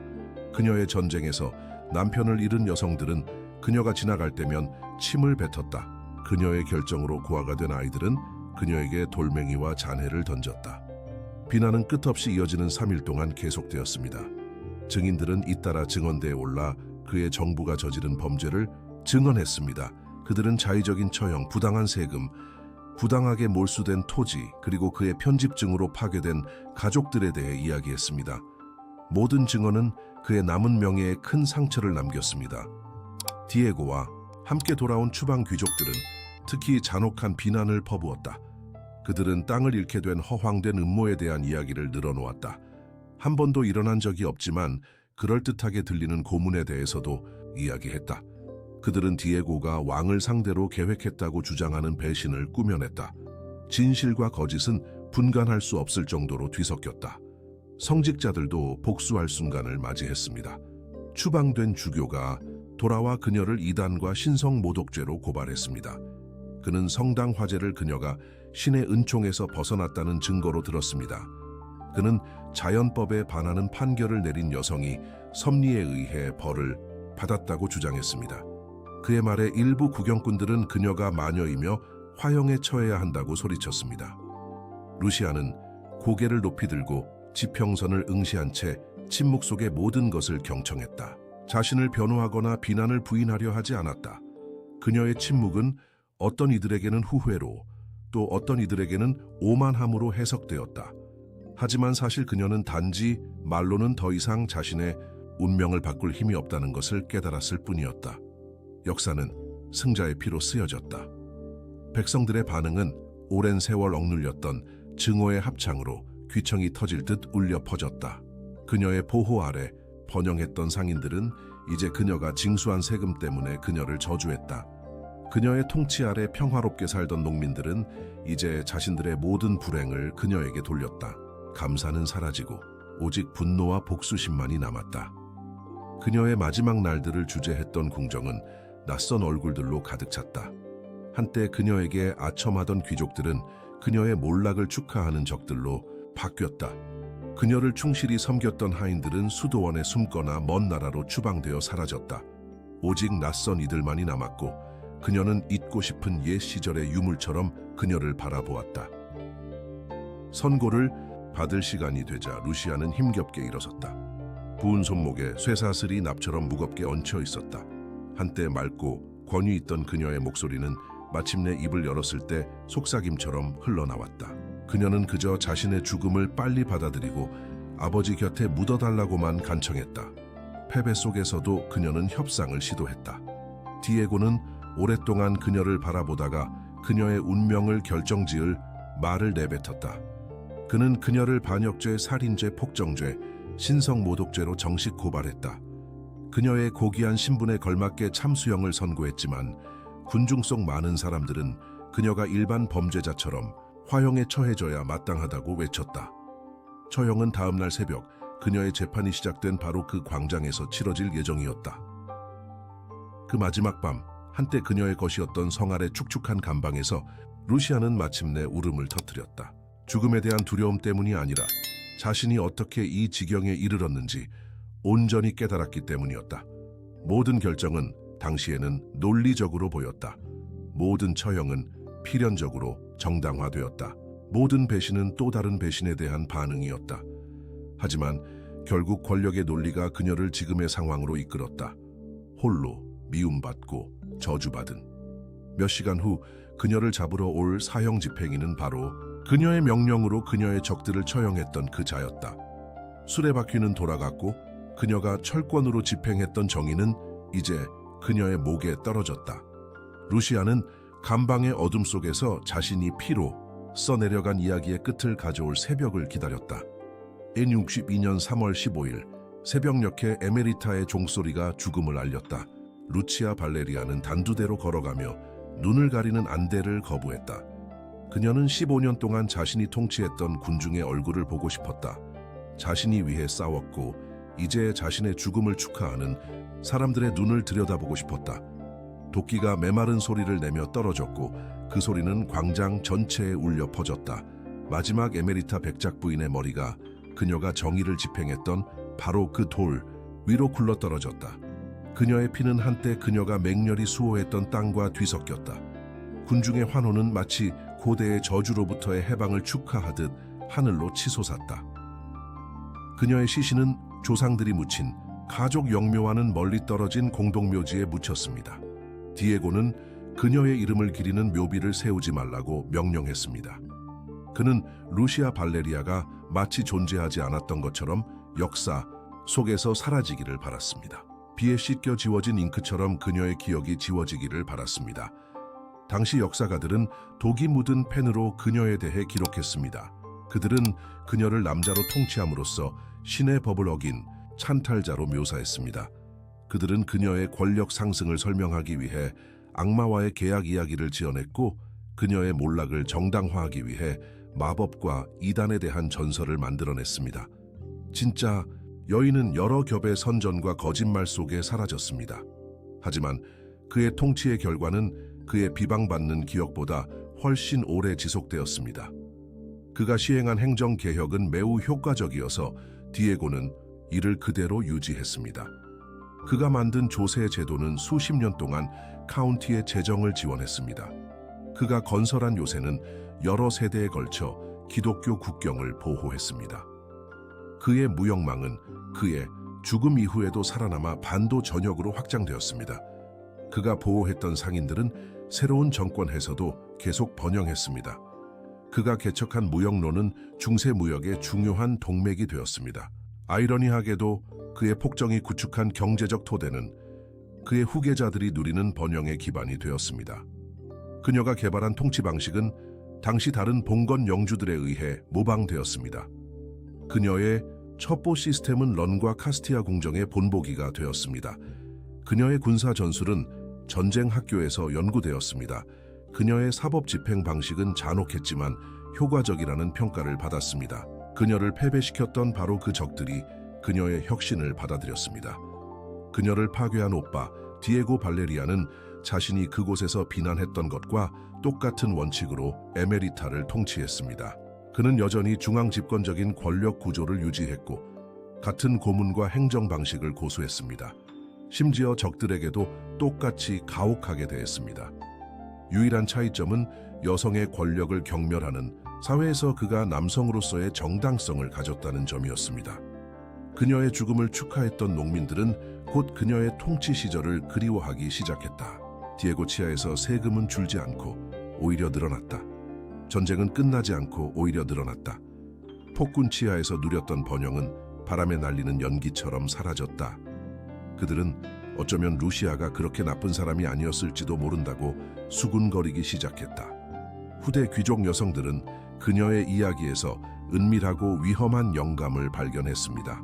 그녀의 전쟁에서 남편을 잃은 여성들은 그녀가 지나갈 때면 침을 뱉었다. 그녀의 결정으로 고아가 된 아이들은 그녀에게 돌멩이와 잔해를 던졌다. 비난은 끝없이 이어지는 3일 동안 계속되었습니다. 증인들은 잇따라 증언대에 올라 그의 정부가 저지른 범죄를 증언했습니다. 그들은 자의적인 처형, 부당한 세금, 부당하게 몰수된 토지, 그리고 그의 편집증으로 파괴된 가족들에 대해 이야기했습니다. 모든 증언은 그의 남은 명예에 큰 상처를 남겼습니다. 디에고와 함께 돌아온 추방 귀족들은 특히 잔혹한 비난을 퍼부었다. 그들은 땅을 잃게 된 허황된 음모에 대한 이야기를 늘어놓았다. 한 번도 일어난 적이 없지만 그럴듯하게 들리는 고문에 대해서도 이야기했다. 그들은 디에고가 왕을 상대로 계획했다고 주장하는 배신을 꾸며냈다. 진실과 거짓은 분간할 수 없을 정도로 뒤섞였다. 성직자들도 복수할 순간을 맞이했습니다. 추방된 주교가 돌아와 그녀를 이단과 신성모독죄로 고발했습니다. 그는 성당 화제를 그녀가 신의 은총에서 벗어났다는 증거로 들었습니다. 그는 자연법에 반하는 판결을 내린 여성이 섭리에 의해 벌을 받았다고 주장했습니다. 그의 말에 일부 구경꾼들은 그녀가 마녀이며 화형에 처해야 한다고 소리쳤습니다. 루시아는 고개를 높이 들고 지평선을 응시한 채 침묵 속의 모든 것을 경청했다. 자신을 변호하거나 비난을 부인하려 하지 않았다. 그녀의 침묵은 어떤 이들에게는 후회로, 또 어떤 이들에게는 오만함으로 해석되었다. 하지만 사실 그녀는 단지 말로는 더 이상 자신의 운명을 바꿀 힘이 없다는 것을 깨달았을 뿐이었다. 역사는 승자의 피로 쓰여졌다. 백성들의 반응은 오랜 세월 억눌렸던 증오의 합창으로 귀청이 터질 듯 울려 퍼졌다. 그녀의 보호 아래 번영했던 상인들은 이제 그녀가 징수한 세금 때문에 그녀를 저주했다. 그녀의 통치 아래 평화롭게 살던 농민들은 이제 자신들의 모든 불행을 그녀에게 돌렸다. 감사는 사라지고 오직 분노와 복수심만이 남았다. 그녀의 마지막 날들을 주재했던 궁정은 낯선 얼굴들로 가득 찼다. 한때 그녀에게 아첨하던 귀족들은 그녀의 몰락을 축하하는 적들로 바뀌었다. 그녀를 충실히 섬겼던 하인들은 수도원에 숨거나 먼 나라로 추방되어 사라졌다. 오직 낯선 이들만이 남았고 그녀는 잊고 싶은 옛 시절의 유물처럼 그녀를 바라보았다. 선고를 받을 시간이 되자 루시아는 힘겹게 일어섰다. 부은 손목에 쇠사슬이 납처럼 무겁게 얹혀 있었다. 한때 맑고 권위 있던 그녀의 목소리는 마침내 입을 열었을 때 속삭임처럼 흘러나왔다. 그녀는 그저 자신의 죽음을 빨리 받아들이고 아버지 곁에 묻어달라고만 간청했다. 패배 속에서도 그녀는 협상을 시도했다. 디에고는 오랫동안 그녀를 바라보다가 그녀의 운명을 결정지을 말을 내뱉었다. 그는 그녀를 반역죄, 살인죄, 폭정죄, 신성모독죄로 정식 고발했다. 그녀의 고귀한 신분에 걸맞게 참수형을 선고했지만 군중 속 많은 사람들은 그녀가 일반 범죄자처럼 화형에 처해져야 마땅하다고 외쳤다. 처형은 다음 날 새벽 그녀의 재판이 시작된 바로 그 광장에서 치러질 예정이었다. 그 마지막 밤, 한때 그녀의 것이었던 성 아래 축축한 감방에서 루시아는 마침내 울음을 터뜨렸다. 죽음에 대한 두려움 때문이 아니라 자신이 어떻게 이 지경에 이르렀는지 온전히 깨달았기 때문이었다. 모든 결정은 당시에는 논리적으로 보였다. 모든 처형은 필연적으로 정당화되었다. 모든 배신은 또 다른 배신에 대한 반응이었다. 하지만 결국 권력의 논리가 그녀를 지금의 상황으로 이끌었다. 홀로 미움받고 저주받은. 몇 시간 후 그녀를 잡으러 올 사형 집행인은 바로 그녀의 명령으로 그녀의 적들을 처형했던 그 자였다. 수레바퀴는 돌아갔고 그녀가 철권으로 집행했던 정의는 이제 그녀의 목에 떨어졌다. 루시아는 감방의 어둠 속에서 자신이 피로 써내려간 이야기의 끝을 가져올 새벽을 기다렸다. N62년 3월 15일 새벽녘에 에메리타의 종소리가 죽음을 알렸다. 루치아 발레리아는 단두대로 걸어가며 눈을 가리는 안대를 거부했다. 그녀는 15년 동안 자신이 통치했던 군중의 얼굴을 보고 싶었다. 자신이 위해 싸웠고 이제 자신의 죽음을 축하하는 사람들의 눈을 들여다보고 싶었다. 도끼가 메마른 소리를 내며 떨어졌고 그 소리는 광장 전체에 울려 퍼졌다. 마지막 에메리타 백작 부인의 머리가 그녀가 정의를 집행했던 바로 그 돌 위로 굴러떨어졌다. 그녀의 피는 한때 그녀가 맹렬히 수호했던 땅과 뒤섞였다. 군중의 환호는 마치 고대의 저주로부터의 해방을 축하하듯 하늘로 치솟았다. 그녀의 시신은 조상들이 묻힌 가족 영묘와는 멀리 떨어진 공동묘지에 묻혔습니다. 디에고는 그녀의 이름을 기리는 묘비를 세우지 말라고 명령했습니다. 그는 루시아 발레리아가 마치 존재하지 않았던 것처럼 역사 속에서 사라지기를 바랐습니다. 비에 씻겨 지워진 잉크처럼 그녀의 기억이 지워지기를 바랐습니다. 당시 역사가들은 독이 묻은 펜으로 그녀에 대해 기록했습니다. 그들은 그녀를 남자로 통치함으로써 신의 법을 어긴 찬탈자로 묘사했습니다. 그들은 그녀의 권력 상승을 설명하기 위해 악마와의 계약 이야기를 지어냈고 그녀의 몰락을 정당화하기 위해 마법과 이단에 대한 전설을 만들어냈습니다. 진짜 여인은 여러 겹의 선전과 거짓말 속에 사라졌습니다. 하지만 그의 통치의 결과는 그의 비방받는 기억보다 훨씬 오래 지속되었습니다. 그가 시행한 행정개혁은 매우 효과적이어서 디에고는 이를 그대로 유지했습니다. 그가 만든 조세 제도는 수십 년 동안 카운티의 재정을 지원했습니다. 그가 건설한 요새는 여러 세대에 걸쳐 기독교 국경을 보호했습니다. 그의 무역망은 그의 죽음 이후에도 살아남아 반도 전역으로 확장되었습니다. 그가 보호했던 상인들은 새로운 정권에서도 계속 번영했습니다. 그가 개척한 무역로는 중세 무역의 중요한 동맥이 되었습니다. 아이러니하게도 그의 폭정이 구축한 경제적 토대는 그의 후계자들이 누리는 번영의 기반이 되었습니다. 그녀가 개발한 통치 방식은 당시 다른 봉건 영주들에 의해 모방되었습니다. 그녀의 첩보 시스템은 런과 카스티아 궁정의 본보기가 되었습니다. 그녀의 군사 전술은 전쟁 학교에서 연구되었습니다. 그녀의 사법 집행 방식은 잔혹했지만 효과적이라는 평가를 받았습니다. 그녀를 패배시켰던 바로 그 적들이 그녀의 혁신을 받아들였습니다. 그녀를 파괴한 오빠 디에고 발레리아는 자신이 그곳에서 비난했던 것과 똑같은 원칙으로 에메리타를 통치했습니다. 그는 여전히 중앙 집권적인 권력 구조를 유지했고 같은 고문과 행정 방식을 고수했습니다. 심지어 적들에게도 똑같이 가혹하게 대했습니다. 유일한 차이점은 여성의 권력을 경멸하는 사회에서 그가 남성으로서의 정당성을 가졌다는 점이었습니다. 그녀의 죽음을 축하했던 농민들은 곧 그녀의 통치 시절을 그리워하기 시작했다. 디에고 치아에서 세금은 줄지 않고 오히려 늘어났다. 전쟁은 끝나지 않고 오히려 늘어났다. 폭군 치하에서 누렸던 번영은 바람에 날리는 연기처럼 사라졌다. 그들은 어쩌면 루시아가 그렇게 나쁜 사람이 아니었을지도 모른다고 수군거리기 시작했다. 후대 귀족 여성들은 그녀의 이야기에서 은밀하고 위험한 영감을 발견했습니다.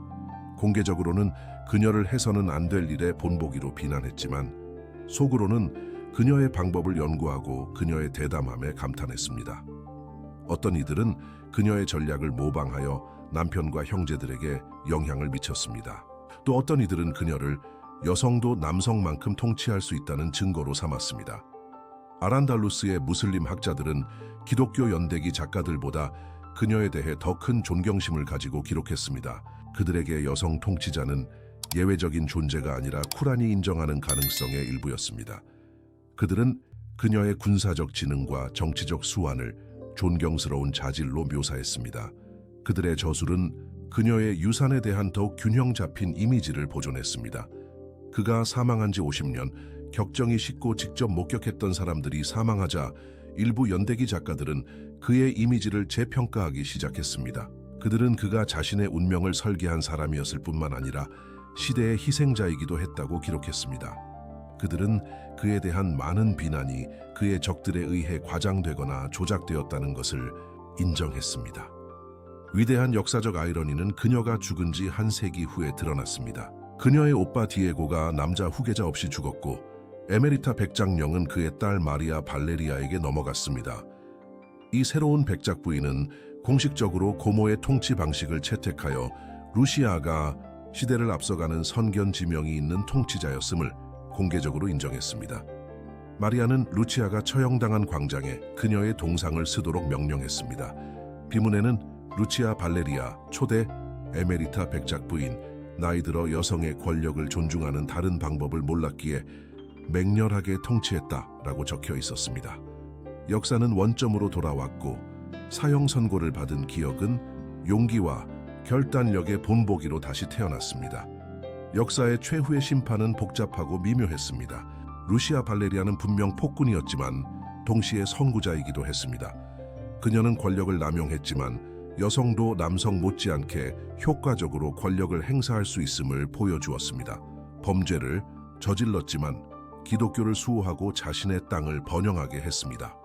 공개적으로는 그녀를 해서는 안 될 일의 본보기로 비난했지만 속으로는 그녀의 방법을 연구하고 그녀의 대담함에 감탄했습니다. 어떤 이들은 그녀의 전략을 모방하여 남편과 형제들에게 영향을 미쳤습니다. 또 어떤 이들은 그녀를 여성도 남성만큼 통치할 수 있다는 증거로 삼았습니다. 아란달루스의 무슬림 학자들은 기독교 연대기 작가들보다 그녀에 대해 더 큰 존경심을 가지고 기록했습니다. 그들에게 여성 통치자는 예외적인 존재가 아니라 쿠란이 인정하는 가능성의 일부였습니다. 그들은 그녀의 군사적 지능과 정치적 수완을 존경스러운 자질로 묘사했습니다. 그들의 저술은 그녀의 유산에 대한 더욱 균형 잡힌 이미지를 보존했습니다. 그가 사망한 지 50년, 격정이 식고 직접 목격했던 사람들이 사망하자 일부 연대기 작가들은 그의 이미지를 재평가하기 시작했습니다. 그들은 그가 자신의 운명을 설계한 사람이었을 뿐만 아니라 시대의 희생자이기도 했다고 기록했습니다. 그들은 그에 대한 많은 비난이 그의 적들에 의해 과장되거나 조작되었다는 것을 인정했습니다. 위대한 역사적 아이러니는 그녀가 죽은 지 한 세기 후에 드러났습니다. 그녀의 오빠 디에고가 남자 후계자 없이 죽었고 에메리타 백작령은 그의 딸 마리아 발레리아에게 넘어갔습니다. 이 새로운 백작 부인은 공식적으로 고모의 통치 방식을 채택하여 루시아가 시대를 앞서가는 선견 지명이 있는 통치자였음을 공개적으로 인정했습니다. 마리아는 루치아가 처형당한 광장에 그녀의 동상을 쓰도록 명령했습니다. 비문에는 루치아 발레리아 초대 에메리타 백작 부인, 나이 들어 여성의 권력을 존중하는 다른 방법을 몰랐기에 맹렬하게 통치했다라고 적혀 있었습니다. 역사는 원점으로 돌아왔고 사형 선고를 받은 기억은 용기와 결단력의 본보기로 다시 태어났습니다. 역사의 최후의 심판은 복잡하고 미묘했습니다. 루시아 발레리아는 분명 폭군이었지만 동시에 선구자이기도 했습니다. 그녀는 권력을 남용했지만 여성도 남성 못지않게 효과적으로 권력을 행사할 수 있음을 보여주었습니다. 범죄를 저질렀지만 기독교를 수호하고 자신의 땅을 번영하게 했습니다.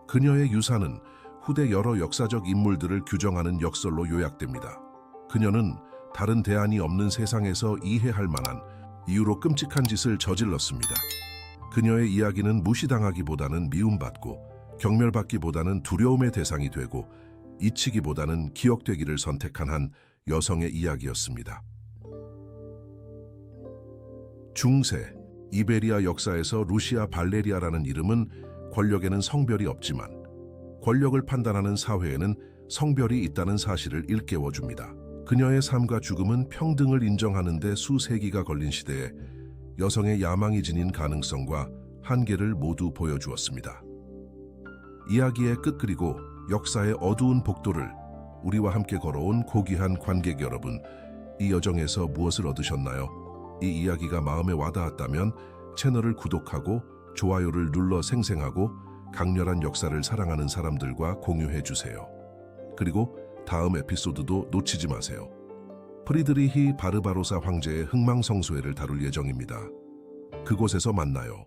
그녀의 유산은 후대 여러 역사적 인물들을 규정하는 역설로 요약됩니다. 그녀는 다른 대안이 없는 세상에서 이해할 만한 이유로 끔찍한 짓을 저질렀습니다. 그녀의 이야기는 무시당하기보다는 미움받고 경멸받기보다는 두려움의 대상이 되고 잊히기보다는 기억되기를 선택한 한 여성의 이야기였습니다. 중세 이베리아 역사에서 루시아 발레리아라는 이름은 권력에는 성별이 없지만 권력을 판단하는 사회에는 성별이 있다는 사실을 일깨워줍니다. 그녀의 삶과 죽음은 평등을 인정하는 데 수세기가 걸린 시대에 여성의 야망이 지닌 가능성과 한계를 모두 보여주었습니다. 이야기의 끝 그리고 역사의 어두운 복도를 우리와 함께 걸어온 고귀한 관객 여러분, 이 여정에서 무엇을 얻으셨나요? 이 이야기가 마음에 와닿았다면 채널을 구독하고 좋아요를 눌러 생생하고 강렬한 역사를 사랑하는 사람들과 공유해 주세요. 그리고 다음 에피소드도 놓치지 마세요. 프리드리히 바르바로사 황제의 흥망성쇠를 다룰 예정입니다. 그곳에서 만나요.